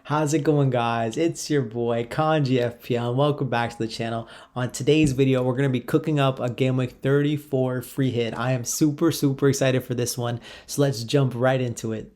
How's it going, guys? It's your boy Kanji FPL and welcome back to the channel. On today's video, we're going to be cooking up a Gameweek 34 free hit. I am super excited for this one, so let's jump right into it.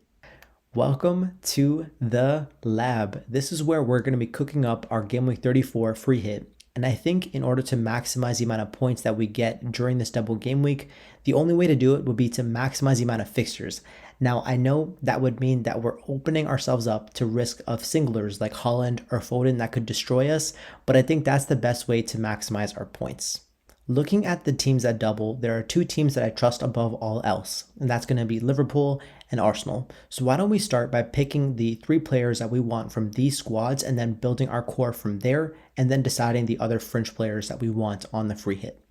Welcome to the lab. This is where we're going to be cooking up our Gameweek 34 free hit. And I think in order to maximize the amount of points that we get during this double game week, the only way to do it would be to maximize the amount of fixtures. Now, I know that would mean that we're opening ourselves up to risk of singlers like Holland or Foden that could destroy us, but I think that's the best way to maximize our points. Looking at the teams that double, there are two teams that I trust above all else, and that's going to be Liverpool and Arsenal. So why don't we start by picking the three players that we want from these squads and then building our core from there, and then deciding the other fringe players that we want on the free hit.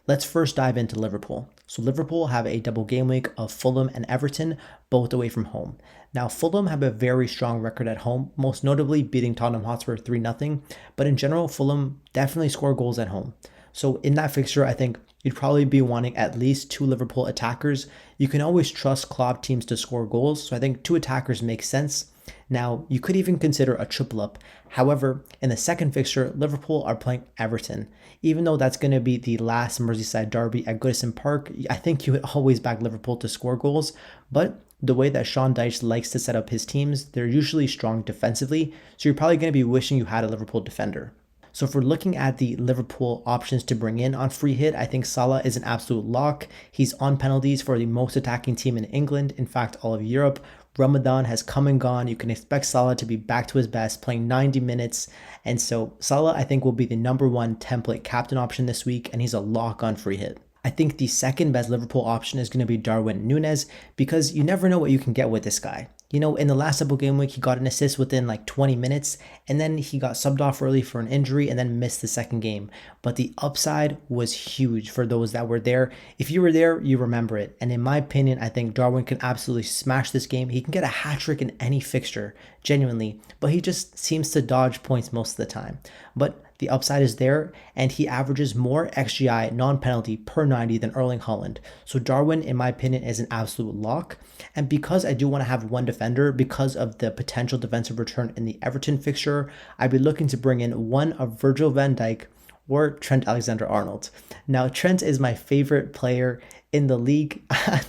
Let's first dive into Liverpool. So Liverpool have a double game week of Fulham and Everton, both away from home. Now Fulham have a very strong record at home, most notably beating Tottenham Hotspur 3-0, but in general Fulham definitely score goals at home. So in that fixture, I think you'd probably be wanting at least two Liverpool attackers. You can always trust Klopp teams to score goals, so I think two attackers make sense. Now, you could even consider a triple up. However, in the second fixture, Liverpool are playing Everton. Even though that's going to be the last Merseyside derby at Goodison Park, I think you would always back Liverpool to score goals. But the way that Sean Dyche likes to set up his teams, they're usually strong defensively, so you're probably going to be wishing you had a Liverpool defender. So if we're looking at the Liverpool options to bring in on free hit, I think Salah is an absolute lock. He's on penalties for the most attacking team in England, in fact all of Europe. Ramadan has come and gone. You can expect Salah to be back to his best, playing 90 minutes. And so Salah, I think, will be the #1 template captain option this week, and he's a lock on free hit. I think the second best Liverpool option is going to be Darwin Núñez, because you never know what you can get with this guy. You know, in the last double game week, he got an assist within like 20 minutes, and then he got subbed off early for an injury and then missed the second game. But the upside was huge for those that were there. If you were there, you remember it. And in my opinion, I think Darwin can absolutely smash this game. He can get a hat trick in any fixture, genuinely, but he just seems to dodge points most of the time. But the upside is there, and he averages more XGI non-penalty per 90 than Erling Haaland. So Darwin, in my opinion, is an absolute lock. And because I do want to have one defender, because of the potential defensive return in the Everton fixture, I'd be looking to bring in one of Virgil van Dijk or Trent Alexander-Arnold. Now, Trent is my favorite player in the league.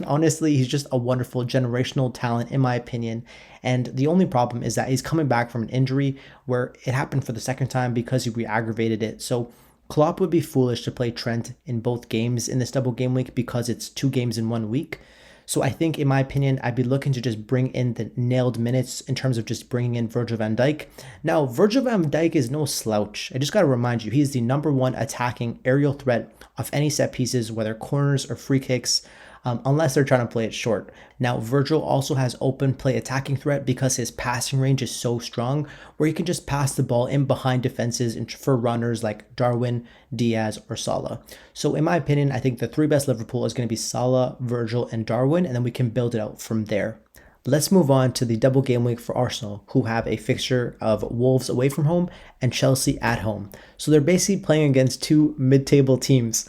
Honestly, he's just a wonderful generational talent, in my opinion. And the only problem is that he's coming back from an injury where it happened for the second time because he re-aggravated it. So Klopp would be foolish to play Trent in both games in this double game week because it's 2 games in 1 week. So I think, in my opinion, I'd be looking to just bring in the nailed minutes in terms of just bringing in Virgil van Dijk. Now, Virgil van Dijk is no slouch. I just got to remind you, he's the #1 attacking aerial threat of any set pieces, whether corners or free kicks, unless they're trying to play it short. Now, Virgil also has open play attacking threat because his passing range is so strong, where he can just pass the ball in behind defenses for runners like Darwin, Diaz, or Salah. So in my opinion, I think the 3 best Liverpool is going to be Salah, Virgil, and Darwin, and then we can build it out from there. Let's move on to the double game week for Arsenal, who have a fixture of Wolves away from home and Chelsea at home. So they're basically playing against 2 mid-table teams.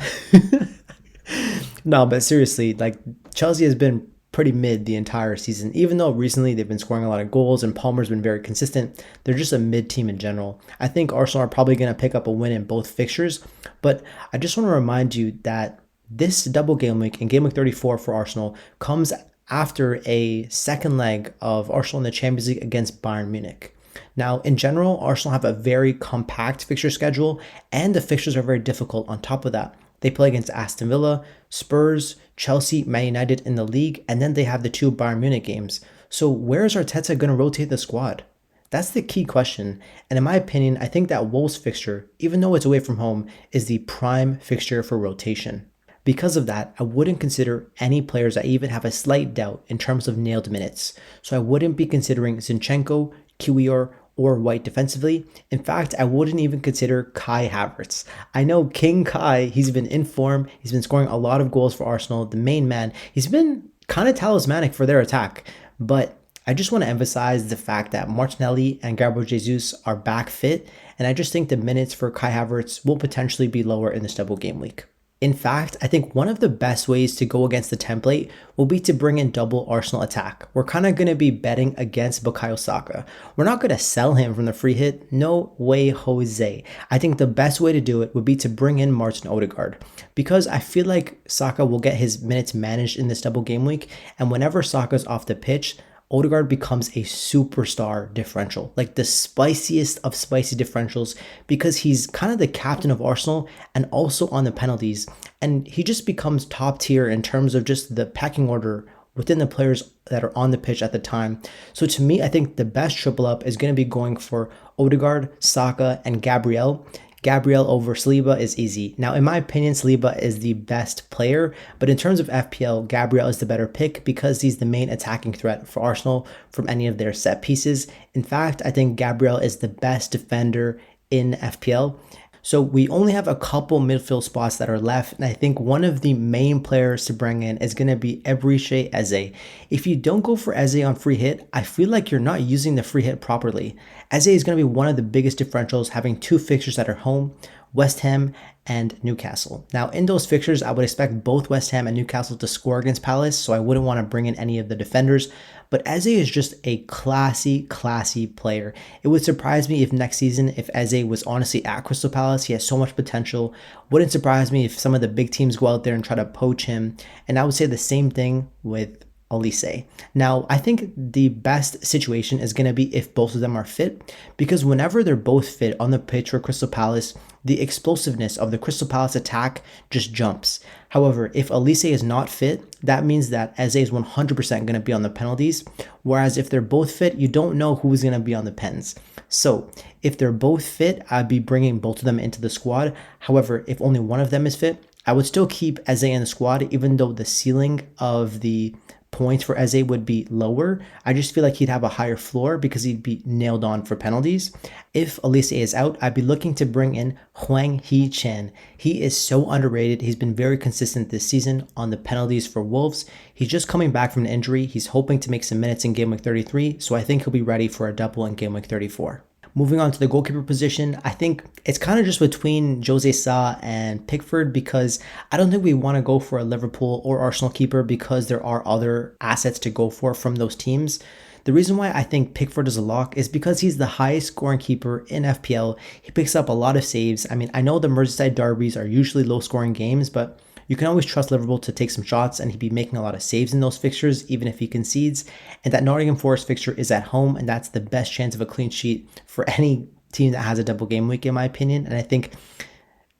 No, but seriously, like, Chelsea has been pretty mid the entire season. Even though recently they've been scoring a lot of goals and Palmer's been very consistent, they're just a mid team in general. I think Arsenal are probably going to pick up a win in both fixtures, but I just want to remind you that this double game week in Game Week 34 for Arsenal comes after a second leg of Arsenal in the Champions League against Bayern Munich. Now, in general, Arsenal have a very compact fixture schedule, and the fixtures are very difficult on top of that. They play against Aston Villa, Spurs, Chelsea, Man United in the league, and then they have the 2 Bayern Munich games. So where is Arteta going to rotate the squad? That's the key question. And in my opinion, I think that Wolves fixture, even though it's away from home, is the prime fixture for rotation. Because of that, I wouldn't consider any players that even have a slight doubt in terms of nailed minutes. So I wouldn't be considering Zinchenko, Kiwior, or White defensively. In fact, I wouldn't even consider Kai Havertz. I know King Kai, he's been in form. He's been scoring a lot of goals for Arsenal, the main man. He's been kind of talismanic for their attack. But I just want to emphasize the fact that Martinelli and Gabriel Jesus are back fit. And I just think the minutes for Kai Havertz will potentially be lower in this double game week. In fact, I think one of the best ways to go against the template will be to bring in double Arsenal attack. We're kind of going to be betting against Bukayo Saka. We're not going to sell him from the free hit. No way, Jose. I think the best way to do it would be to bring in Martin Odegaard because I feel like Saka will get his minutes managed in this double game week. And whenever Saka's off the pitch, Odegaard becomes a superstar differential, like the spiciest of spicy differentials, because he's kind of the captain of Arsenal and also on the penalties. And he just becomes top tier in terms of just the pecking order within the players that are on the pitch at the time. So to me, I think the best triple up is going to be going for Odegaard, Saka, and Gabriel. Gabriel over Saliba is easy. Now, in my opinion, Saliba is the best player, but in terms of FPL, Gabriel is the better pick because he's the main attacking threat for Arsenal from any of their set pieces. In fact, I think Gabriel is the best defender in FPL. So we only have a couple midfield spots that are left, and I think one of the main players to bring in is going to be Eberechi Eze. If you don't go for Eze on free hit, I feel like you're not using the free hit properly. Eze is going to be one of the biggest differentials, having two fixtures that are home, West Ham and Newcastle. Now, in those fixtures, I would expect both West Ham and Newcastle to score against Palace, so I wouldn't want to bring in any of the defenders. But Eze is just a classy player. It would surprise me if next season, if Eze was honestly at Crystal Palace, he has so much potential. Wouldn't surprise me if some of the big teams go out there and try to poach him. And I would say the same thing with Olise. Now, I think the best situation is going to be if both of them are fit, because whenever they're both fit on the pitch for Crystal Palace, the explosiveness of the Crystal Palace attack just jumps. However, if Olise is not fit, that means that Eze is 100% going to be on the penalties, whereas if they're both fit, you don't know who's going to be on the pens. So if they're both fit, I'd be bringing both of them into the squad. However, if only one of them is fit, I would still keep Eze in the squad, even though the ceiling of the points for Eze would be lower. I just feel like he'd have a higher floor because he'd be nailed on for penalties. If Olise is out, I'd be looking to bring in Hwang Hee-chan. He is so underrated. He's been very consistent this season on the penalties for Wolves. He's just coming back from an injury. He's hoping to make some minutes in Game Week 33, so I think he'll be ready for a double in Game Week 34. Moving on to the goalkeeper position, I think it's kind of just between Jose Sa and Pickford because I don't think we want to go for a Liverpool or Arsenal keeper because there are other assets to go for from those teams. The reason why I think Pickford is a lock is because he's the highest scoring keeper in FPL. He picks up a lot of saves. I mean, I know the Merseyside derbies are usually low scoring games, but you can always trust Liverpool to take some shots and he'd be making a lot of saves in those fixtures, even if he concedes. And that Nottingham Forest fixture is at home, and that's the best chance of a clean sheet for any team that has a double game week, in my opinion. And I think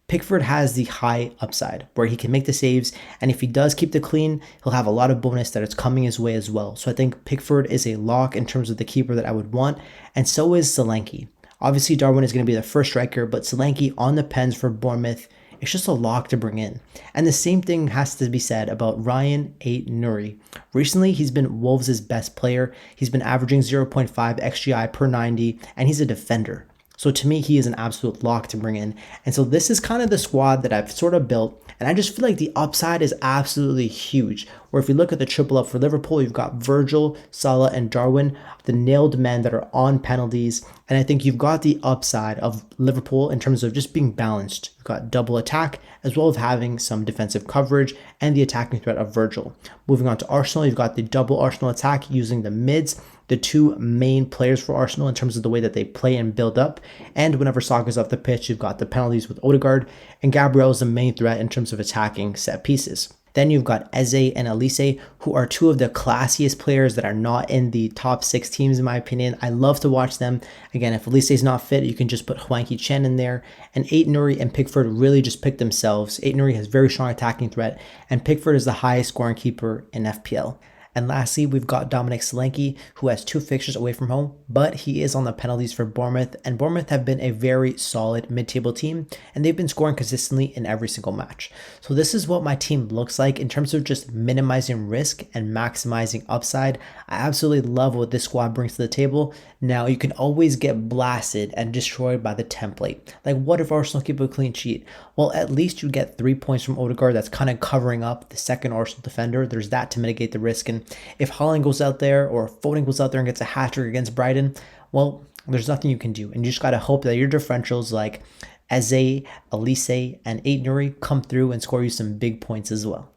Pickford has the high upside where he can make the saves, and if he does keep the clean, he'll have a lot of bonus that is coming his way as well. So I think Pickford is a lock in terms of the keeper that I would want, and so is Solanke. Obviously, Darwin is going to be the first striker, but Solanke on the pens for Bournemouth, it's just a lock to bring in. And the same thing has to be said about Ryan Ait-Nouri. Recently, he's been Wolves' best player. He's been averaging 0.5 XGI per 90, and he's a defender. So to me, he is an absolute lock to bring in. And so this is kind of the squad that I've sort of built. And I just feel like the upside is absolutely huge. Where if you look at the triple up for Liverpool, you've got Virgil, Salah, and Darwin, the nailed men that are on penalties. And I think you've got the upside of Liverpool in terms of just being balanced. You've got double attack, as well as having some defensive coverage and the attacking threat of Virgil. Moving on to Arsenal, you've got the double Arsenal attack using the mids, the two main players for Arsenal in terms of the way that they play and build up. And whenever Saka's off the pitch, you've got the penalties with Odegaard, and Gabriel is the main threat in terms of attacking set pieces. Then you've got Eze and Olise, who are two of the classiest players that are not in the top 6 teams, in my opinion. I love to watch them. Again, if Olise is not fit, you can just put Hwang Hee-chan in there. And Ait-Nouri and Pickford really just pick themselves. Ait-Nouri has very strong attacking threat, and Pickford is the highest scoring keeper in FPL. And lastly, we've got Dominic Solanke, who has 2 fixtures away from home, but he is on the penalties for Bournemouth, and Bournemouth have been a very solid mid-table team, and they've been scoring consistently in every single match. So this is what my team looks like in terms of just minimizing risk and maximizing upside. I absolutely love what this squad brings to the table. Now, you can always get blasted and destroyed by the template. Like, what if Arsenal keep a clean sheet? Well, at least you get 3 points from Odegaard. That's kind of covering up the second Arsenal defender. There's that to mitigate the risk. And if Haaland goes out there or Foden goes out there and gets a hat trick against Brighton, well, there's nothing you can do. And you just got to hope that your differentials like Eze, Elise, and Aidnuri come through and score you some big points as well.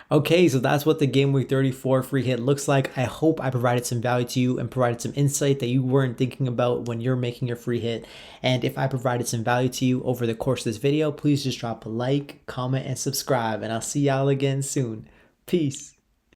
Okay, so that's what the Game Week 34 free hit looks like. I hope I provided some value to you and provided some insight that you weren't thinking about when you're making your free hit. And if I provided some value to you over the course of this video, please just drop a like, comment, and subscribe. And I'll see y'all again soon. Peace.